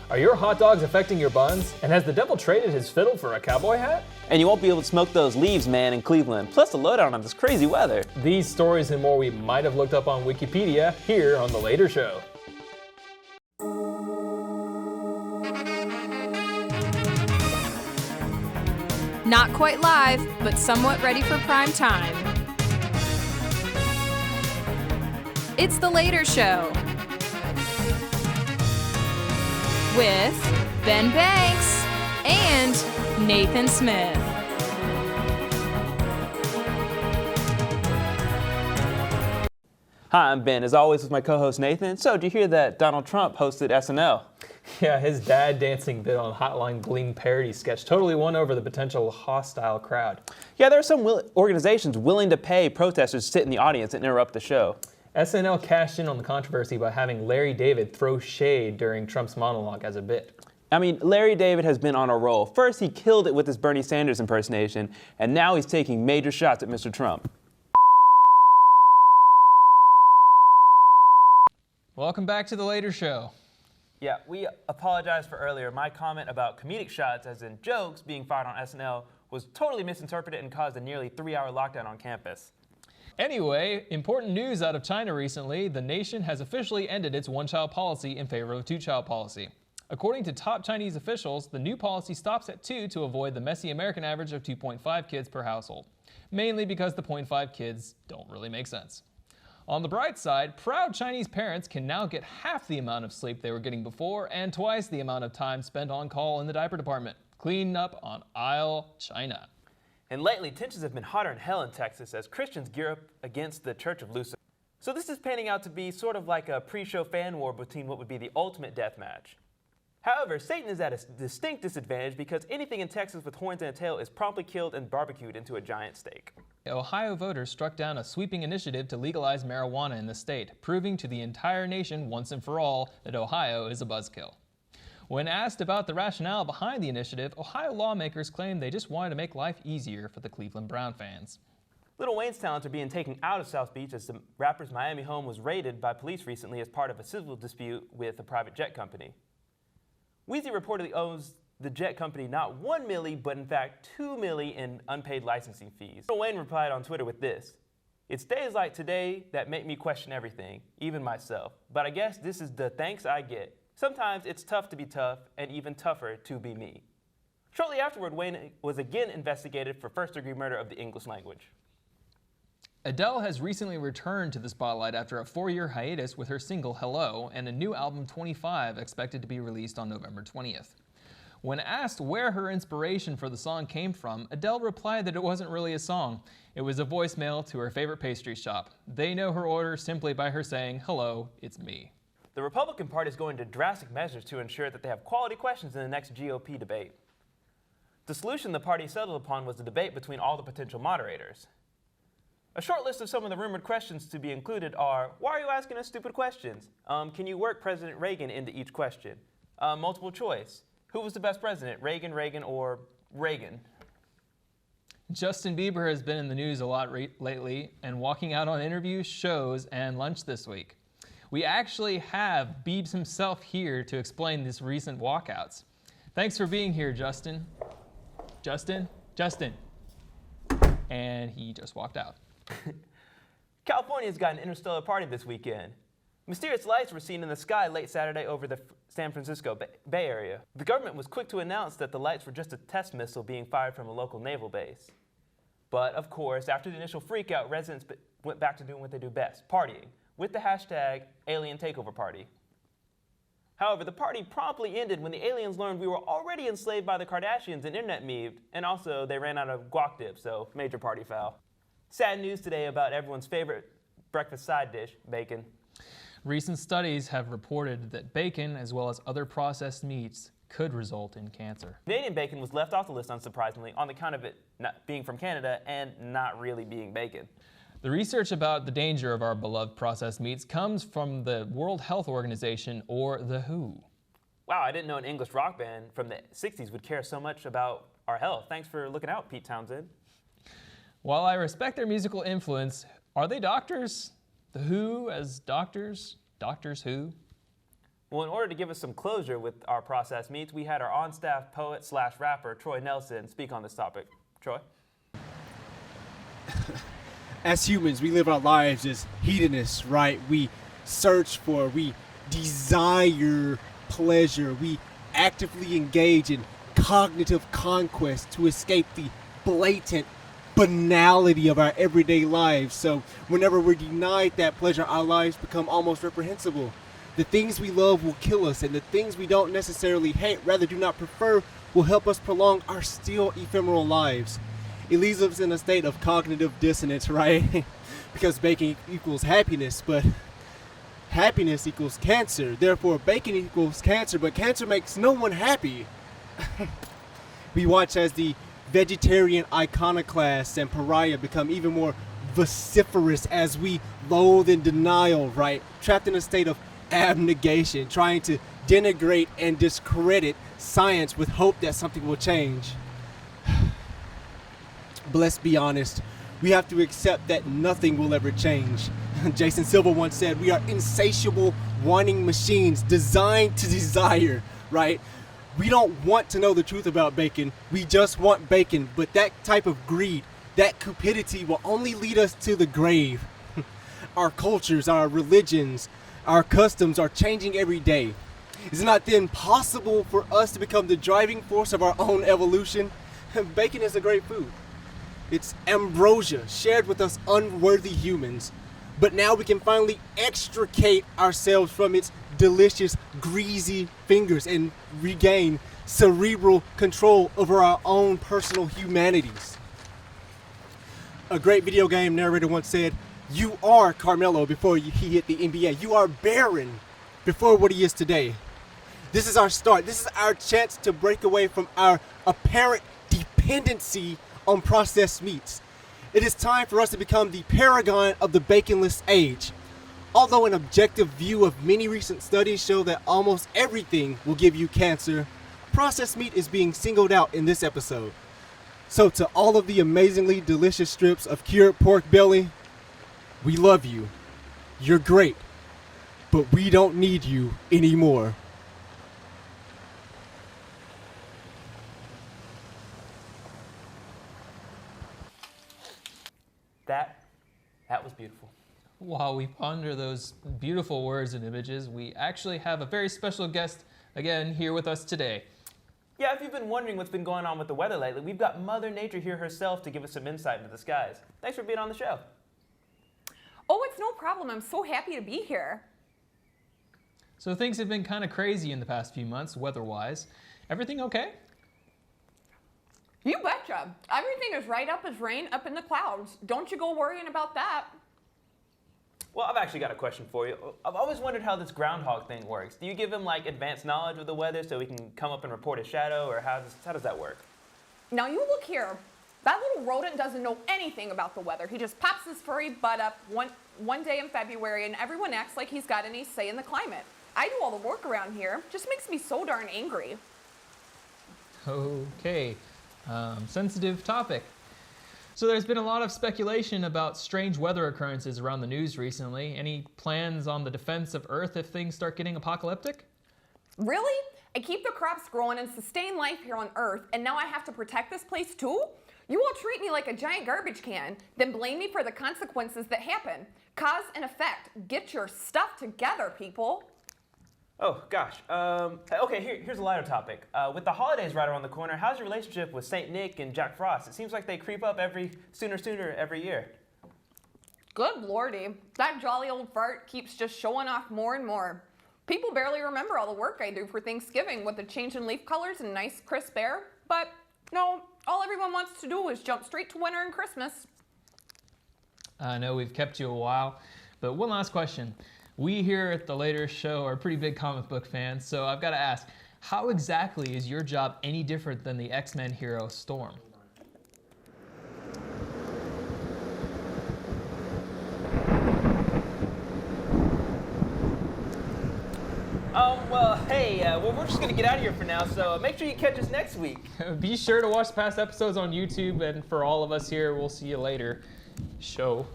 Are your hot dogs affecting your buns? And has the devil traded his fiddle for a cowboy hat? And you won't be able to smoke those leaves, man, in Cleveland. Plus the lowdown on this crazy weather. These stories and more we might have looked up on Wikipedia here on The Later Show. Not quite live, but somewhat ready for prime time. It's The Later Show with Ben Banks and Nathan Smith. Hi, I'm Ben, as always with my co-host Nathan. So, did you hear that Donald Trump hosted SNL? Yeah, his dad dancing bit on Hotline Bling parody sketch totally won over the potential hostile crowd. Yeah, there are some organizations willing to pay protesters to sit in the audience and interrupt the show. SNL cashed in on the controversy by having Larry David throw shade during Trump's monologue as a bit. I mean, Larry David has been on a roll. First, he killed it with his Bernie Sanders impersonation, and now he's taking major shots at Mr. Trump. Welcome back to The Later Show. Yeah, we apologize for earlier. My comment about comedic shots, as in jokes, being fired on SNL was totally misinterpreted and caused a nearly 3-hour lockdown on campus. Anyway, important news out of China recently. The nation has officially ended its one-child policy in favor of a two-child policy. According to top Chinese officials, the new policy stops at 2 to avoid the messy American average of 2.5 kids per household, mainly because the 0.5 kids don't really make sense. On the bright side, proud Chinese parents can now get half the amount of sleep they were getting before and twice the amount of time spent on call in the diaper department, cleaning up on aisle China. And lately, tensions have been hotter than hell in Texas as Christians gear up against the Church of Lucifer. So this is panning out to be sort of like a pre-show fan war between what would be the ultimate death match. However, Satan is at a distinct disadvantage because anything in Texas with horns and a tail is promptly killed and barbecued into a giant steak. Ohio voters struck down a sweeping initiative to legalize marijuana in the state, proving to the entire nation once and for all that Ohio is a buzzkill. When asked about the rationale behind the initiative, Ohio lawmakers claimed they just wanted to make life easier for the Cleveland Brown fans. Lil Wayne's talents are being taken out of South Beach as the rapper's Miami home was raided by police recently as part of a civil dispute with a private jet company. Weezy reportedly owes the jet company not $1 million, but in fact $2 million in unpaid licensing fees. Lil Wayne replied on Twitter with this: "It's days like today that make me question everything, even myself. But I guess this is the thanks I get. Sometimes it's tough to be tough, and even tougher to be me." Shortly afterward, Wayne was again investigated for first-degree murder of the English language. Adele has recently returned to the spotlight after a 4-year hiatus with her single Hello and a new album 25 expected to be released on November 20th. When asked where her inspiration for the song came from, Adele replied that it wasn't really a song. It was a voicemail to her favorite pastry shop. They know her order simply by her saying, "Hello, it's me." The Republican Party is going to drastic measures to ensure that they have quality questions in the next GOP debate. The solution the party settled upon was a debate between all the potential moderators. A short list of some of the rumored questions to be included are: why are you asking us stupid questions? Can you work President Reagan into each question? Multiple choice. Who was the best president, Reagan, or Reagan? Justin Bieber has been in the news a lot lately and walking out on interviews, shows, and lunch this week. We actually have Biebs himself here to explain these recent walkouts. Thanks for being here, Justin. Justin. And he just walked out. California's got an interstellar party this weekend. Mysterious lights were seen in the sky late Saturday over the San Francisco Bay Area. The government was quick to announce that the lights were just a test missile being fired from a local naval base. But of course, after the initial freakout, residents went back to doing what they do best, partying, with the hashtag #AlienTakeoverParty. However, the party promptly ended when the aliens learned we were already enslaved by the Kardashians and internet memed, and also they ran out of guac dip, so major party foul. Sad news today about everyone's favorite breakfast side dish, bacon. Recent studies have reported that bacon, as well as other processed meats, could result in cancer. Canadian bacon was left off the list, unsurprisingly, on account of it not being from Canada and not really being bacon. The research about the danger of our beloved processed meats comes from the World Health Organization, or the WHO. Wow, I didn't know an English rock band from the 60s would care so much about our health. Thanks for looking out, Pete Townsend. While I respect their musical influence, are they doctors? The Who as doctors? Doctors Who? Well, in order to give us some closure with our processed meats, we had our on-staff poet/rapper, Troy Nelson, speak on this topic. Troy? As humans, we live our lives as hedonists, right? We search for, we desire pleasure. We actively engage in cognitive conquest to escape the blatant banality of our everyday lives. So whenever we're denied that pleasure, our lives become almost reprehensible. The things we love will kill us, and the things we don't necessarily hate, rather do not prefer, will help us prolong our still ephemeral lives. It leaves us in a state of cognitive dissonance, right? Because bacon equals happiness, but happiness equals cancer. Therefore, bacon equals cancer, but cancer makes no one happy. We watch as the vegetarian iconoclasts and pariah become even more vociferous as we loathe in denial, right? Trapped in a state of abnegation, trying to denigrate and discredit science with hope that something will change. But let's be honest, we have to accept that nothing will ever change. Jason Silva once said, we are insatiable wanting machines designed to desire, right? We don't want to know the truth about bacon. We just want bacon. But that type of greed, that cupidity will only lead us to the grave. Our cultures, our religions, our customs are changing every day. Is it not then possible for us to become the driving force of our own evolution? Bacon is a great food. It's ambrosia shared with us unworthy humans. But now we can finally extricate ourselves from its delicious, greasy fingers and regain cerebral control over our own personal humanities. A great video game narrator once said, you are Carmelo before he hit the NBA. You are Baron before what he is today. This is our start. This is our chance to break away from our apparent dependency on processed meats. It is time for us to become the paragon of the baconless age. Although an objective view of many recent studies show that almost everything will give you cancer, processed meat is being singled out in this episode. So to all of the amazingly delicious strips of cured pork belly, we love you. You're great. But we don't need you anymore. That was beautiful. While we ponder those beautiful words and images, we actually have a very special guest again here with us today. Yeah, if you've been wondering what's been going on with the weather lately, we've got Mother Nature here herself to give us some insight into the skies. Thanks for being on the show. Oh, it's no problem. I'm so happy to be here. So things have been kind of crazy in the past few months, weather-wise. Everything okay? You betcha. Everything is right up as rain up in the clouds. Don't you go worrying about that. Well, I've actually got a question for you. I've always wondered how this groundhog thing works. Do you give him like advanced knowledge of the weather so he can come up and report his shadow, or how does that work? Now you look here. That little rodent doesn't know anything about the weather. He just pops his furry butt up one day in February and everyone acts like he's got any say in the climate. I do all the work around here. Just makes me so darn angry. Okay, sensitive topic. So there's been a lot of speculation about strange weather occurrences around the news recently. Any plans on the defense of Earth if things start getting apocalyptic? Really? I keep the crops growing and sustain life here on Earth, and now I have to protect this place too? You all treat me like a giant garbage can, then blame me for the consequences that happen. Cause and effect. Get your stuff together, people. Oh, gosh. Okay, here's a lighter topic. With the holidays right around the corner, how's your relationship with St. Nick and Jack Frost? It seems like they creep up sooner every year. Good lordy. That jolly old fart keeps just showing off more and more. People barely remember all the work I do for Thanksgiving with the change in leaf colors and nice crisp air. But no, all everyone wants to do is jump straight to winter and Christmas. I know we've kept you a while, but one last question. We here at the Later Show are pretty big comic book fans, so I've got to ask, how exactly is your job any different than the X-Men hero Storm? Well, we're just going to get out of here for now, so make sure you catch us next week. Be sure to watch past episodes on YouTube, and for all of us here, we'll see you later. Show.